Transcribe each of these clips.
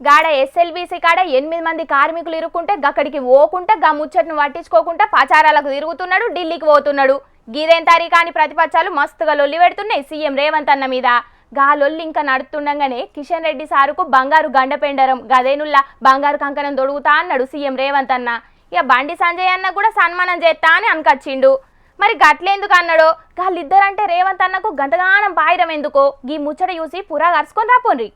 గాడ ఎస్ఎల్బీసీ కాడ 8 మంది కార్మికులు ఇరుక్కుంటే గక్కడికి పోకుంటే గా ముచ్చట్ను పట్టించుకోకుండా పచారాలకు తిరుగుతున్నాడు, ఢిల్లీకి పోతున్నాడు. గీదేం తారీఖు అని ప్రతిపక్షాలు మస్తుగా లొల్లి పెడుతున్నాయి సీఎం రేవంత్ అన్న మీద. గా లొల్లి ఇంకా నడుతుండగానే కిషన్ రెడ్డి సారుకు బంగారు గండపెండరం గదేనుల్లా బంగారు కంకణం దొడుగుతా అన్నాడు సీఎం రేవంత్ అన్న. ఇక బండి సంజయ్ అన్న కూడా సన్మానం చేస్తా అని అనుకొచ్చిండు. మరి గట్లేందుకు అన్నాడో, గాళ్ళిద్దరంటే రేవంత్ అన్నకు గంతగానం పాయిరం ఎందుకో గీ ముచ్చట చూసి పురా కరుచుకొని రాపోన్రి.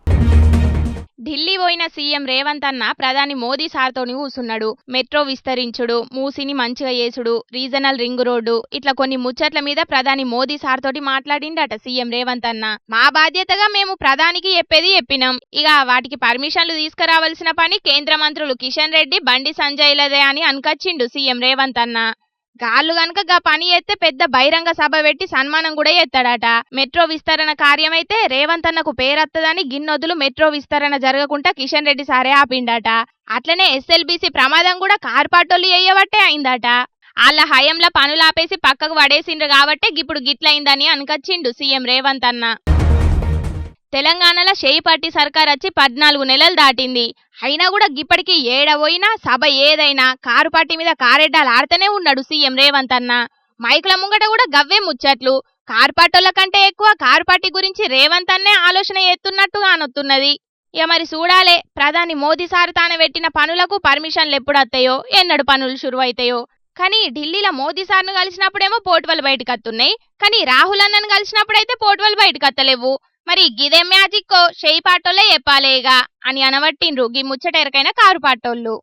ఢిల్లీ పోయిన సీఎం రేవంత్ అన్న ప్రధాని మోదీ సార్తోని కూసున్నాడు. మెట్రో విస్తరించుడు, మూసిని మంచిగా చేసుడు, రీజనల్ రింగ్ రోడ్డు ఇట్లా కొన్ని ముచ్చట్ల మీద ప్రధాని మోదీ సార్తోటి మాట్లాడిండట సీఎం రేవంత్ అన్న. మా బాధ్యతగా మేము ప్రధానికి చెప్పినాం. ఇక వాటికి పర్మిషన్లు తీసుకురావాల్సిన పని కేంద్ర మంత్రులు కిషన్ రెడ్డి, బండి సంజయ్లదే అని అనుకొచ్చిండు సీఎం రేవంత్ అన్న. గాళ్ళు గనుక గా పని చేస్తే పెద్ద బహిరంగ సభ పెట్టి సన్మానం కూడా చేస్తాడట. మెట్రో విస్తరణ కార్యమైతే రేవంత్ అన్నకు పేరత్తదని గిన్నొద్దులు మెట్రో విస్తరణ జరగకుండా కిషన్ రెడ్డి సారే ఆపిండట. అట్లనే ఎస్ఎల్బీసీ ప్రమాదం కూడా కార్పాటోళ్ళు చేయబట్టే అయిందట. వాళ్ళ హయంలో పనులాపేసి పక్కకు పడేసిండ్రు కాబట్టి ఇప్పుడు గిట్లయిందని అనుకొచ్చిండు సీఎం రేవంత్ అన్న. తెలంగాణలో షేయిపార్టీ సర్కార్ వచ్చి 14 నెలలు దాటింది. అయినా కూడా గిప్పటికి ఏడపోయినా సభ ఏదైనా కారు పార్టీ మీద కారెడ్డాలు ఆడుతూనే ఉన్నాడు సీఎం రేవంత్ అన్న. మైకుల ముంగట కూడా గవ్వే ముచ్చట్లు. కారు పార్టీల కంటే ఎక్కువ కారు పార్టీ గురించి రేవంత్ అన్నే ఆలోచన ఎత్తున్నట్టుగా అనొత్తున్నది. ఇక మరి చూడాలే ప్రధాని మోదీ సార్ తాను పెట్టిన పనులకు పర్మిషన్లు ఎప్పుడు వస్తాయో, ఎన్నడు పనులు షురువైతాయో. కానీ ఢిల్లీలో మోదీ సార్ను కలిసినప్పుడేమో పోటువలు బయటకు వస్తున్నాయి, కానీ రాహుల్ అన్నను కలిసినప్పుడైతే పోటువలు బయటకు వస్తలేవు. మరి గిదే మ్యాజిక్కో షేయి పాటోళ్ళే చెప్పాలేగా అని అనబట్టిండ్రు గీ ముచ్చట ఎరకైన కారు పాటోళ్ళు.